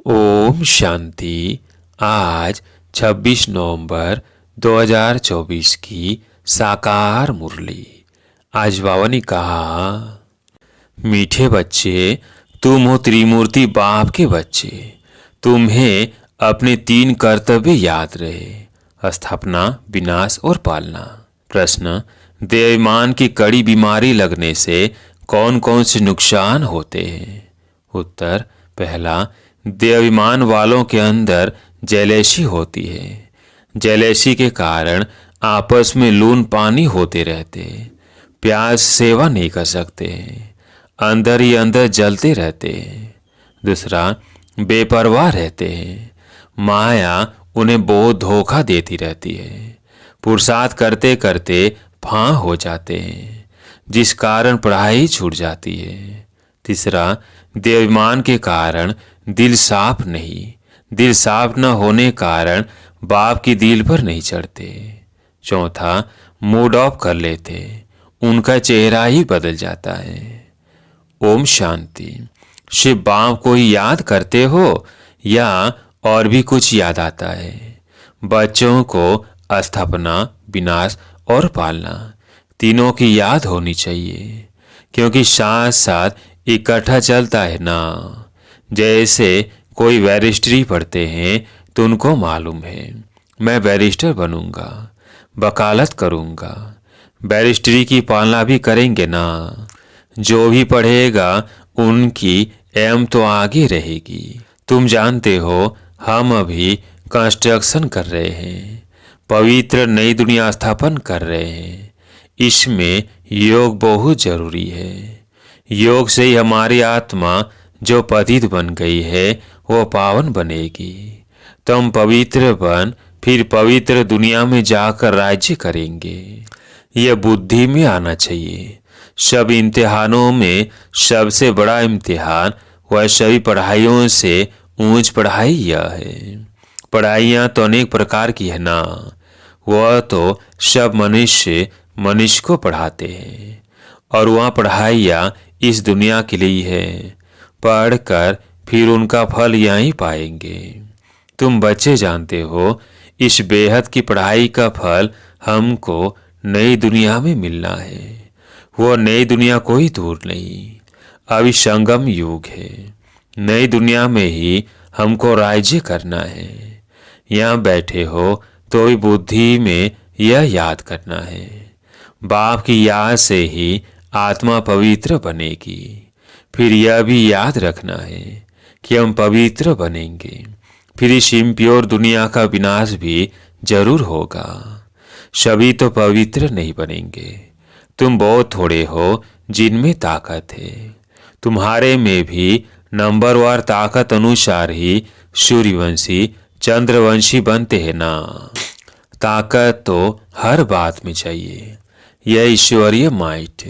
ओम शांति। आज 26 नवंबर 2024 की साकार मुरली। आज बाबा ने कहा, मीठे बच्चे, तुम हो त्रिमूर्ति बाप के बच्चे। तुम्हें अपने 3 कर्तव्य याद रहे: स्थापना, विनाश और पालना। प्रश्न: देवाभिमान की कड़ी बीमारी लगने से कौन कौन से नुकसान होते हैं? उत्तर: पहला, देवाभिमान वालों के अंदर जेलेसी होती है। जेलेसी के कारण आपस में लून पानी होते रहते, प्यार सेवा नहीं कर सकते, अंदर ही अंदर जलते रहते। दूसरा, बेपरवाह रहते हैं। माया उन्हें बहुत धोखा देती रहती है। पुरुषार्थ करते करते फां हो जाते हैं, जिस कारण पढ़ाई छूट जाती है। तीसरा, देवाभिमान के कारण दिल साफ नहीं। दिल साफ न होने कारण बाप की दिल पर नहीं चढ़ते। चौथा, मूड ऑफ कर लेते, उनका चेहरा ही बदल जाता है। ओम शांति। शिव बाप को ही याद करते हो या और भी कुछ याद आता है? बच्चों को स्थापना, विनाश और पालना तीनों की याद होनी चाहिए, क्योंकि साथ साथ इकट्ठा चलता है ना। जैसे कोई बैरिस्ट्री पढ़ते हैं तो उनको मालूम है, मैं बैरिस्टर बनूंगा, वकालत करूंगा। बैरिस्ट्री की पालना भी करेंगे ना। जो भी पढ़ेगा उनकी एम तो आगे रहेगी। तुम जानते हो, हम अभी कंस्ट्रक्शन कर रहे हैं, पवित्र नई दुनिया स्थापन कर रहे हैं। इसमें योग बहुत जरूरी है। योग से ही हमारी आत्मा जो पतित बन गई है वो पावन बनेगी। तुम पवित्र बन फिर पवित्र दुनिया में जाकर राज्य करेंगे। यह बुद्धि में आना चाहिए। सब इम्तिहानों में सबसे बड़ा इम्तिहान वह सभी पढ़ाइयों से ऊंच पढ़ाई यह है। पढ़ाइयाँ तो अनेक प्रकार की है ना, वह तो सब मनुष्य मनुष्य को पढ़ाते हैं, और वह पढ़ाइयाँ इस दुनिया के लिए है। पढ़कर फिर उनका फल यहीं पाएंगे। तुम बच्चे जानते हो, इस बेहद की पढ़ाई का फल हमको नई दुनिया में मिलना है। वो नई दुनिया कोई दूर नहीं, अभी संगम युग है। नई दुनिया में ही हमको राज्य करना है। यहाँ बैठे हो तो भी बुद्धि में यह याद करना है, बाप की याद से ही आत्मा पवित्र बनेगी। फिर यह भी याद रखना है कि हम पवित्र बनेंगे, फिर इस इम्प्योर दुनिया का विनाश भी जरूर होगा। सभी तो पवित्र नहीं बनेंगे। तुम बहुत थोड़े हो जिनमें ताकत है। तुम्हारे में भी नंबरवार ताकत अनुसार ही सूर्यवंशी चंद्रवंशी बनते हैं ना। ताकत तो हर बात में चाहिए। यह ईश्वरीय माइट,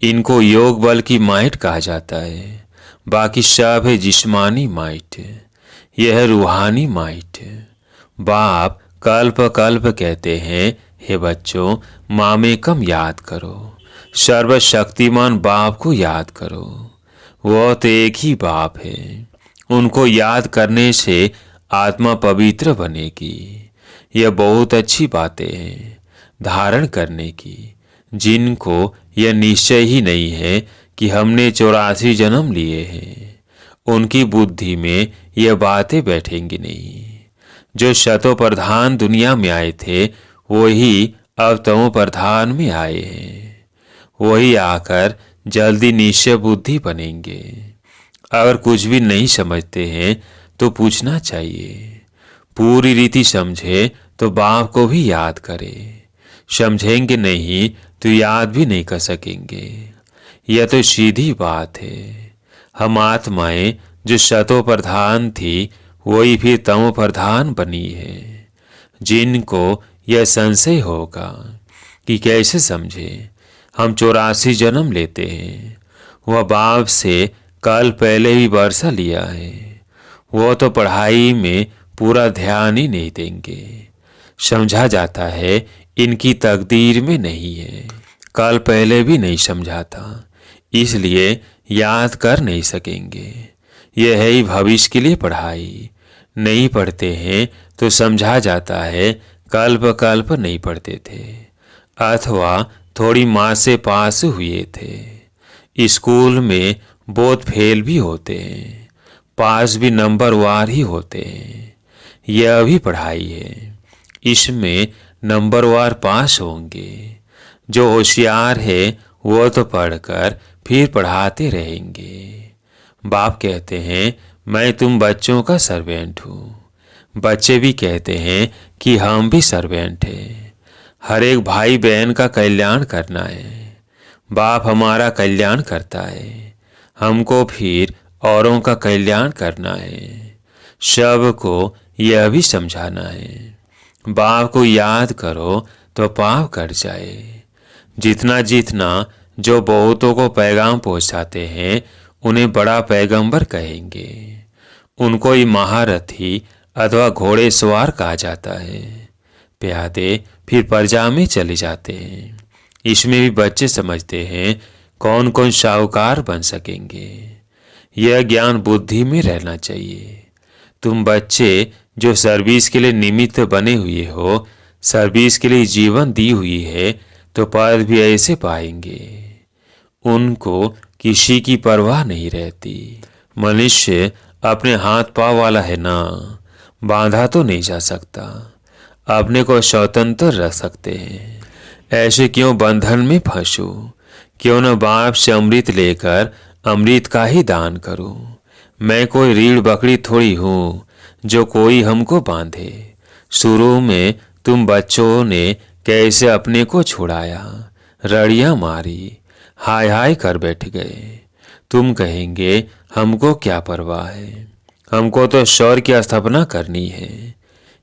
इनको योग बल की माइट कहा जाता है। बाकी सब है जिस्मानी माइट, यह है रूहानी माइट। बाप कल्प कल्प कहते हैं, हे बच्चों, मामेकम याद करो, सर्वशक्तिमान बाप को याद करो। वह तो एक ही बाप है। उनको याद करने से आत्मा पवित्र बनेगी। यह बहुत अच्छी बातें हैं धारण करने की, जिनको यह निश्चय ही नहीं है कि हमने 84 जन्म लिए हैं। उनकी बुद्धि में यह बातें बैठेंगी नहीं। जो शतो प्रधान दुनिया में आए थे वही अब तमो प्रधान में आए हैं। वही आकर जल्दी निश्चय बुद्धि बनेंगे। अगर कुछ भी नहीं समझते हैं तो पूछना चाहिए। पूरी रीति समझे तो बाप को भी याद करें। समझेंगे नहीं तो याद भी नहीं कर सकेंगे। यह तो सीधी बात है। हम आत्माएं जो शतो प्रधान थी वही फिर तमो प्रधान बनी है। जिनको यह संशय होगा कि कैसे समझे, हम 84 जन्म लेते हैं। वह बाप से कल पहले ही वर्षा लिया है। वह तो पढ़ाई में पूरा ध्यान ही नहीं देंगे। समझा जाता है इनकी तकदीर में नहीं है। कल पहले भी नहीं समझा था, इसलिए याद कर नहीं सकेंगे। यह है ही भविष्य के लिए पढ़ाई। नहीं पढ़ते हैं तो समझा जाता है कल्प कल्प नहीं पढ़ते थे, अथवा थोड़ी माँ से पास हुए थे। स्कूल में बहुत फेल भी होते हैं, पास भी नंबरवार ही होते हैं। यह भी पढ़ाई है, इसमें नंबरवार पास होंगे। जो होशियार है वो तो पढ़कर फिर पढ़ाते रहेंगे। बाप कहते हैं मैं तुम बच्चों का सर्वेंट हूँ। बच्चे भी कहते हैं कि हम भी सर्वेंट हैं। हर एक भाई बहन का कल्याण करना है। बाप हमारा कल्याण करता है, हमको फिर औरों का कल्याण करना है। सबको यह भी समझाना है। बाप को याद करो तो पाप कट जाए। जितना जितना जो बहुतों को पैगाम पहुंचाते हैं उन्हें बड़ा पैगंबर कहेंगे। उनको ही महारथी अथवा घोड़े सवार कहा जाता है। प्यादे फिर प्रजा में चले जाते हैं। इसमें भी बच्चे समझते हैं कौन कौन साहूकार बन सकेंगे। यह ज्ञान बुद्धि में रहना चाहिए। तुम बच्चे जो सर्विस के लिए निमित्त बने हुए हो, सर्विस के लिए जीवन दी हुई है, तो पद भी ऐसे पाएंगे। उनको किसी की परवाह नहीं रहती। मनुष्य अपने हाथ पांव वाला है ना, बांधा तो नहीं जा सकता। अपने को स्वतंत्र रख सकते हैं। ऐसे क्यों बंधन में फंसो? क्यों न बाप से अमृत लेकर अमृत का ही दान करूं। मैं कोई रीढ़ बकरी थोड़ी हूं जो कोई हमको बांधे। शुरू में तुम बच्चों ने कैसे अपने को छुड़ाया, रड़ियां मारी, हाय हाय कर बैठ गए। तुम कहेंगे हमको क्या परवाह है, हमको तो शौर्य की स्थापना करनी है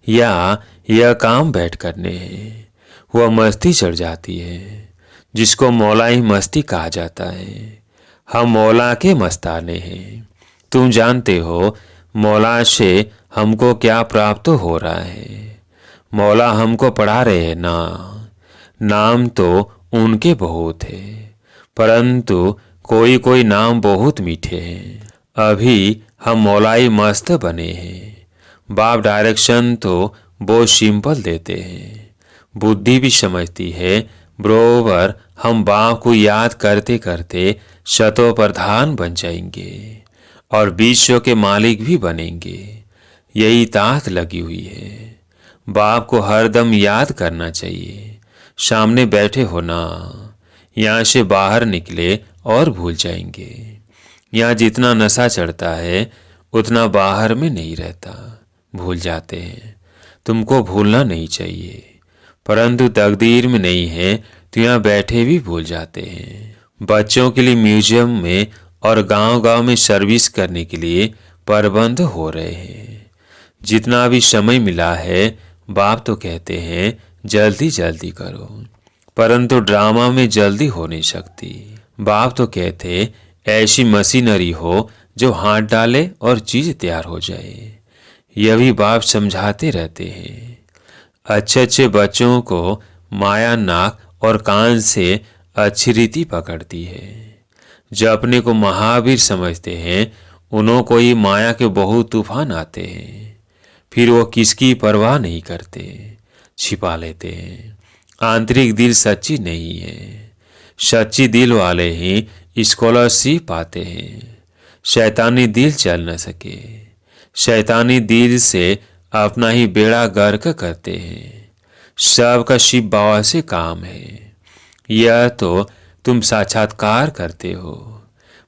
या यह काम बैठ करने हैं। वह मस्ती चढ़ जाती है जिसको मौला ही मस्ती कहा जाता है। हम मौला के मस्ताने हैं। तुम जानते हो मौला से हमको क्या प्राप्त हो रहा है। मौला हमको पढ़ा रहे हैं ना। नाम तो उनके बहुत है, परंतु कोई कोई नाम बहुत मीठे हैं। अभी हम मौलाई मस्त बने हैं। बाप डायरेक्शन तो बहुत सिंपल देते हैं। बुद्धि भी समझती है बरोबर हम बाप को याद करते करते शतो प्रधान बन जाएंगे और विश्व के मालिक भी बनेंगे। यही तात लगी हुई है। बाप को हरदम याद करना चाहिए। सामने बैठे हो ना, यहाँ से बाहर निकले और भूल जाएंगे। यहाँ जितना नशा चढ़ता है उतना बाहर में नहीं रहता, भूल जाते हैं। तुमको भूलना नहीं चाहिए, परंतु तकदीर में नहीं है तो यहाँ बैठे भी भूल जाते हैं। बच्चों के लिए म्यूजियम में और गांव-गांव में सर्विस करने के लिए प्रबंध हो रहे हैं। जितना भी समय मिला है बाप तो कहते हैं जल्दी जल्दी करो, परंतु ड्रामा में जल्दी हो नहीं सकती। बाप तो कहते ऐसी मशीनरी हो जो हाथ डाले और चीज तैयार हो जाए। यह भी बाप समझाते रहते हैं। अच्छे अच्छे बच्चों को माया नाक और कान से अच्छी रीति पकड़ती है। जो अपने को महावीर समझते हैं उन्हों को ही माया के बहुत तूफान आते हैं। फिर वो किसकी परवाह नहीं करते, छिपा लेते हैं। आंतरिक दिल सच्ची नहीं है। सच्ची दिल वाले ही स्कॉलरशिप पाते हैं। शैतानी दिल चल न सके। शैतानी दिल से अपना ही बेड़ा गर्क करते हैं। सबका शिव बाबा से काम है। यह तो तुम साक्षात्कार करते हो।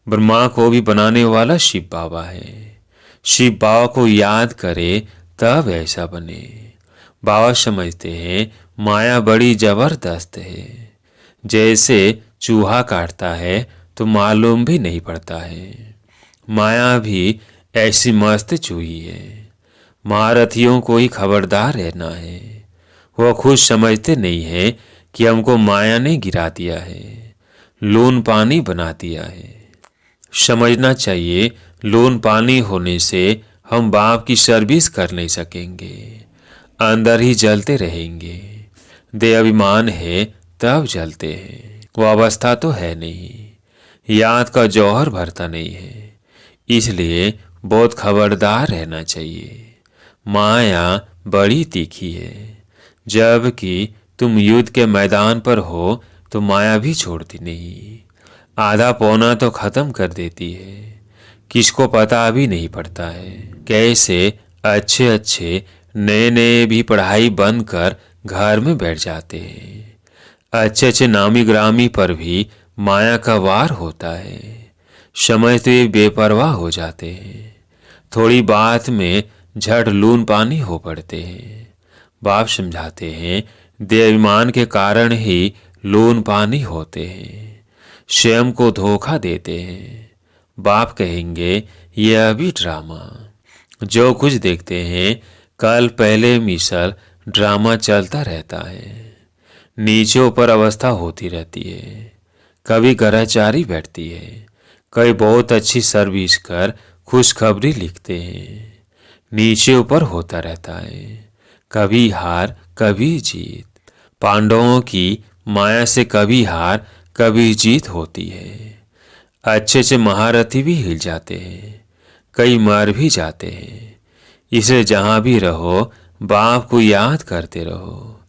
ब्रह्मा को भी बनाने वाला शिव बाबा है। शिव बाबा को याद करे तब ऐसा बने। बाबा समझते हैं माया बड़ी जबरदस्त है। जैसे चूहा काटता है तो मालूम भी नहीं पड़ता है। माया भी ऐसी मस्त चूही है। महारथियों को ही खबरदार रहना है। वह खुद समझते नहीं है कि हमको माया ने गिरा दिया है, लून पानी बना दिया है। समझना चाहिए लून पानी होने से हम बाप की सर्विस कर नहीं सकेंगे, अंदर ही जलते रहेंगे। देह अभिमान है तब जलते हैं, वो अवस्था तो है नहीं। याद का जौहर भरता नहीं है, इसलिए बहुत खबरदार रहना चाहिए। माया बड़ी तीखी है। जबकि तुम युद्ध के मैदान पर हो तो माया भी छोड़ती नहीं। आधा पौना तो खत्म कर देती है। किसको पता भी नहीं पड़ता है कैसे अच्छे अच्छे नए नए भी पढ़ाई बंद कर घर में बैठ जाते हैं। अच्छे अच्छे नामी ग्रामी पर भी माया का वार होता है। समझ तो ये बेपरवाह हो जाते हैं। थोड़ी बात में झट लून पानी हो पड़ते हैं। बाप समझाते हैं देवाभिमान के कारण ही लून पानी होते हैं, स्वयं को धोखा देते हैं। बाप कहेंगे यह भी ड्रामा। जो कुछ देखते हैं कल पहले मिसल ड्रामा चलता रहता है। नीचे ऊपर अवस्था होती रहती है। कभी ग्रहचारी बैठती है, कभी बहुत अच्छी सर्विस कर खुशखबरी लिखते हैं। नीचे ऊपर होता रहता है, कभी हार कभी जीत। पांडवों की माया से कभी हार कभी जीत होती है। अच्छे से महारथी भी हिल जाते हैं, कई मर भी जाते हैं। इसे जहाँ भी रहो बाप को याद करते रहो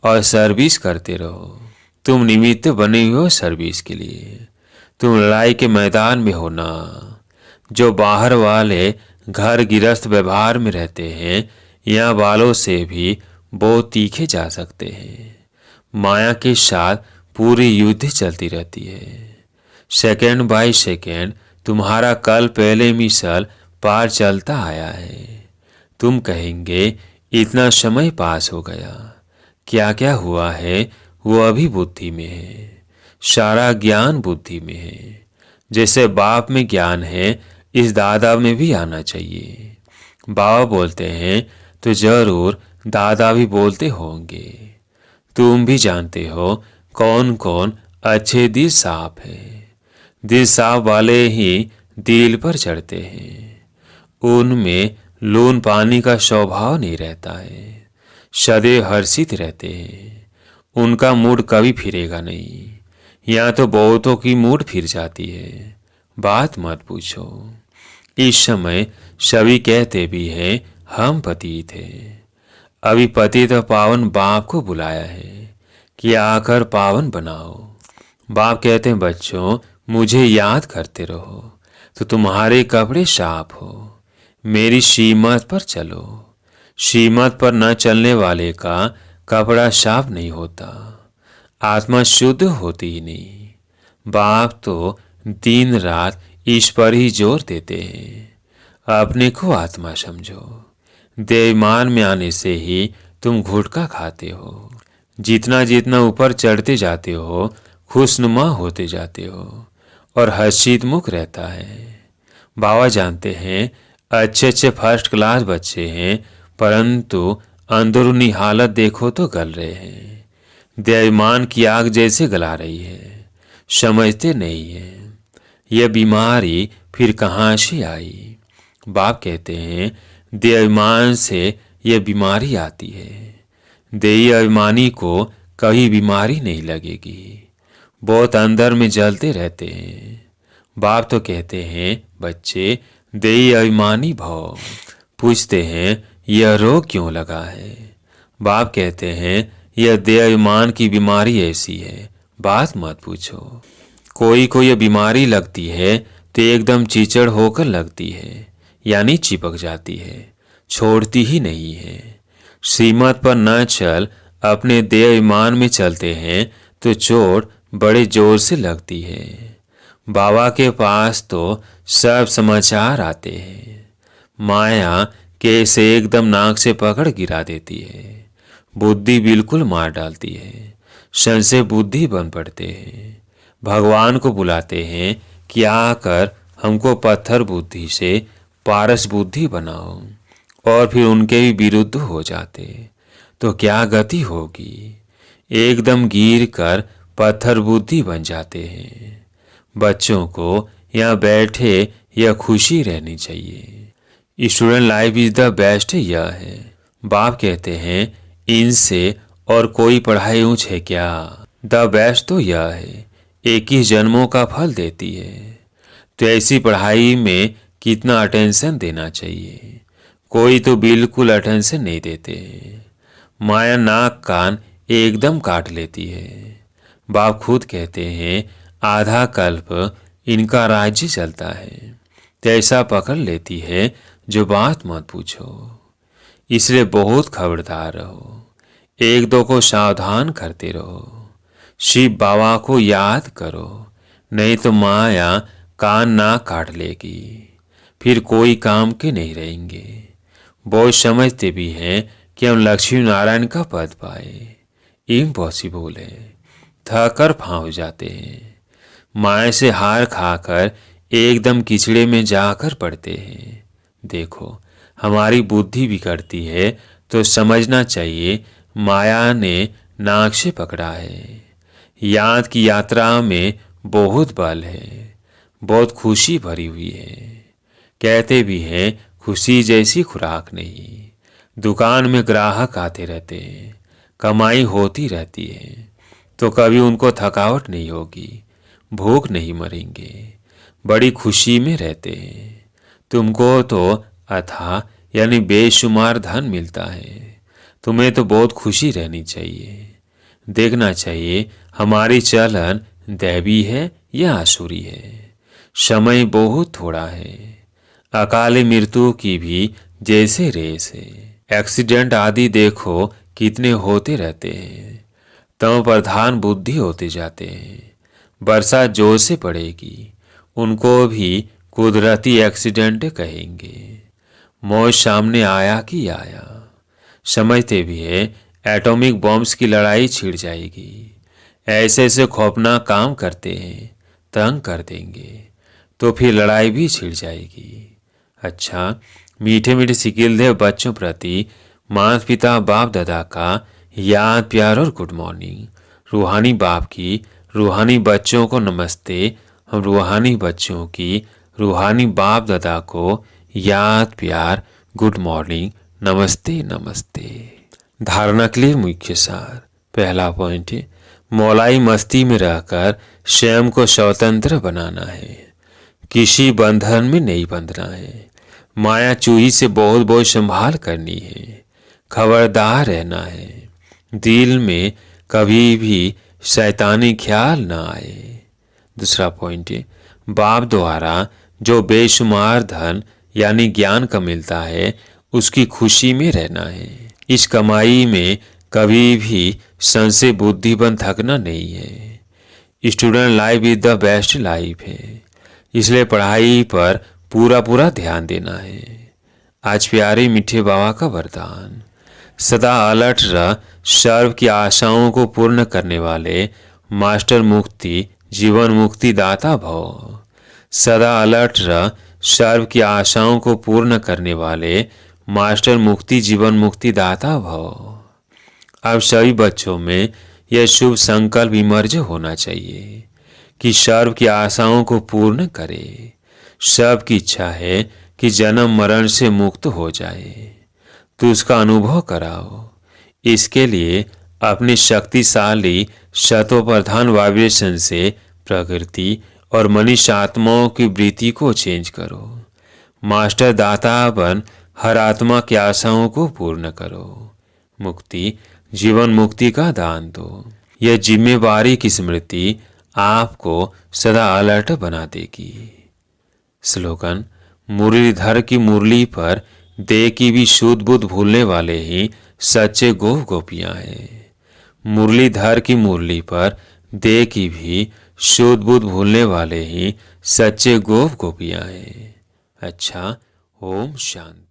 और सर्विस करते रहो। तुम निमित्त बने हुए हो सर्विस के लिए। तुम लड़ाई के मैदान में हो ना। जो बाहर वाले घर गिरस्थ व्यवहार में रहते हैं यहाँ वालों से भी बहुत तीखे जा सकते हैं। माया के साथ पूरी युद्ध चलती रहती है। सेकेंड बाय सेकेंड तुम्हारा कल पहले मिसल पार चलता आया है। तुम कहेंगे इतना समय पास हो गया, क्या क्या हुआ है वो अभी बुद्धि में है। सारा ज्ञान बुद्धि में है। जैसे बाप में ज्ञान है इस दादा में भी आना चाहिए। बाबा बोलते हैं तो जरूर दादा भी बोलते होंगे। तुम भी जानते हो कौन कौन अच्छे दिल साफ है। दिल साफ वाले ही दिल पर चढ़ते हैं। उनमें लून पानी का स्वभाव नहीं रहता है। सदैव हर्षित रहते हैं। उनका मूड कभी फिरेगा नहीं। यहाँ तो बहुतों की मूड फिर जाती है, बात मत पूछो। इस समय सभी कहते भी हैं हम पतित हैं। अभी पतित और पावन बाप को बुलाया है कि आकर पावन बनाओ। बाप कहते हैं बच्चों मुझे याद करते रहो तो तुम्हारे कपड़े साफ हो। मेरी सीमत पर चलो। सीमत पर न चलने वाले का कपड़ा साफ नहीं होता। आत्मा शुद्ध होती ही नहीं। बाप तो दिन रात इस पर ही जोर देते हैं। अपने को आत्मा समझो। देवमान में आने से ही तुम घुटका खाते हो। जितना जितना ऊपर चढ़ते जाते हो खुशनुमा होते जाते हो और हर्षित मुख रहता है। बाबा जानते हैं अच्छे अच्छे फर्स्ट क्लास बच्चे हैं परंतु अंदरूनी हालत देखो तो गल रहे हैं। देवमान की आग जैसे गला रही है। समझते नहीं है यह बीमारी फिर कहाँ से आई। बाप कहते हैं देवाभिमान से यह बीमारी आती है। देही अभिमानी को कभी बीमारी नहीं लगेगी। बहुत अंदर में जलते रहते हैं। बाप तो कहते हैं बच्चे देही अभिमानी भव। पूछते हैं यह रोग क्यों लगा है। बाप कहते हैं यह देह अभिमान की बीमारी ऐसी है, बात मत पूछो। कोई को यह बीमारी लगती है तो एकदम चीचड़ होकर लगती है, यानी चिपक जाती है, छोड़ती ही नहीं है। श्रीमत पर न चल अपने देह ईमान में चलते हैं तो चोट बड़े जोर से लगती है। बाबा के पास तो सब समाचार आते हैं। माया कैसे एकदम नाक से पकड़ गिरा देती है। बुद्धि बिल्कुल मार डालती है। संशय बुद्धि बन पड़ते हैं। भगवान को बुलाते हैं कि आकर हमको पत्थर बुद्धि से पारस बुद्धि बनाओ, और फिर उनके भी विरुद्ध हो जाते तो क्या गति होगी। एकदम गिर कर पत्थर बुद्धि बन जाते हैं। बच्चों को यहाँ बैठे यह खुशी रहनी चाहिए। Student life is the best यह है। बाप कहते हैं इनसे और कोई पढ़ाई ऊंच है क्या। द बेस्ट तो यह है 21 जन्मों का फल देती है। तो ऐसी पढ़ाई में कितना अटेंशन देना चाहिए, कोई तो बिल्कुल अटेंशन नहीं देते। माया नाक कान एकदम काट लेती है। बाप खुद कहते हैं आधा कल्प इनका राज्य चलता है, तैसा पकड़ लेती है जो बात मत पूछो। इसलिए बहुत खबरदार रहो, एक दो को सावधान करते रहो। शिव बाबा को याद करो, नहीं तो माया कान ना काट लेगी, फिर कोई काम के नहीं रहेंगे। बहुत समझते भी हैं कि हम लक्ष्मी नारायण का पद पाए, इम्पॉसिबल है, थक कर फांव जाते हैं। माया से हार खाकर एकदम किचड़े में जाकर पड़ते हैं। देखो हमारी बुद्धि बिगड़ती है तो समझना चाहिए माया ने नाक से पकड़ा है। याद की यात्रा में बहुत बल है, बहुत खुशी भरी हुई है। कहते भी हैं खुशी जैसी खुराक नहीं। दुकान में ग्राहक आते रहते हैं, कमाई होती रहती है, तो कभी उनको थकावट नहीं होगी, भूख नहीं मरेंगे, बड़ी खुशी में रहते हैं। तुमको तो अथाह यानी बेशुमार धन मिलता है, तुम्हें तो बहुत खुशी रहनी चाहिए। देखना चाहिए हमारी चलन दैवी है या आसुरी है। समय बहुत थोड़ा है, अकाली मृत्यु की भी जैसे रेस है। एक्सीडेंट आदि देखो कितने होते रहते हैं, तम प्रधान बुद्धि होते जाते हैं। वर्षा जोर से पड़ेगी, उनको भी कुदरती एक्सीडेंट कहेंगे। मौत सामने आया कि आया। समझते भी है एटॉमिक बॉम्ब्स की लड़ाई छिड़ जाएगी। ऐसे ऐसे खौफनाक काम करते हैं, तंग कर देंगे, तो फिर लड़ाई भी छिड़ जाएगी। अच्छा, मीठे मीठे सिकिलदेव बच्चों प्रति माता पिता बाप दादा का याद प्यार और गुड मॉर्निंग। रूहानी बाप की रूहानी बच्चों को नमस्ते। हम रूहानी बच्चों की रूहानी बाप दादा को याद प्यार गुड मॉर्निंग, नमस्ते नमस्ते। धारणा के लिए मुख्य सार। पहला पॉइंट है मौलाई मस्ती में रहकर स्वयं को स्वतंत्र बनाना है, किसी बंधन में नहीं बंधना है। माया चूही से बहुत बहुत संभाल करनी है, खबरदार रहना है। दिल में कभी भी शैतानी ख्याल ना आए। दूसरा पॉइंट है बाप द्वारा जो बेशुमार धन यानी ज्ञान का मिलता है उसकी खुशी में रहना है। इस कमाई में कभी भी संशय बुद्धिबन थकना नहीं है। Student life is the best life है, इसलिए पढ़ाई पर पूरा पूरा ध्यान देना है। आज प्यारे मीठे बाबा का वरदान, सदा अलर्ट रह, सर्व की आशाओं को पूर्ण करने वाले मास्टर मुक्ति जीवन मुक्ति दाता भव। सदा अलर्ट रह, सर्व की आशाओं को पूर्ण करने वाले मास्टर मुक्ति जीवन मुक्ति दाता भव। अब सभी बच्चों में यह शुभ संकल्प विमर्ज होना चाहिए कि सर्व की आशाओं को पूर्ण करे। सबकी इच्छा है कि जन्म मरण से मुक्त हो जाए, तो उसका अनुभव कराओ। इसके लिए अपनी शक्तिशाली सत्वप्रधान वाइब्रेशन से प्रकृति और मनुष्य आत्माओं की वृत्ति को चेंज करो। मास्टर दाता बन हर आत्मा की आशाओं को पूर्ण करो। मुक्ति जीवन मुक्ति का दान दो। यह जिम्मेवारी की स्मृति आपको सदा अलर्ट बना देगी। स्लोगन, मुरलीधर की मुरली पर दे की भी शुद्ध बुद्ध भूलने वाले ही सच्चे गोप गोपियां हैं। मुरलीधर की मुरली पर दे की भी शुद्ध बुद्ध भूलने वाले ही सच्चे गोप गोपियां हैं। अच्छा, ओम शांति।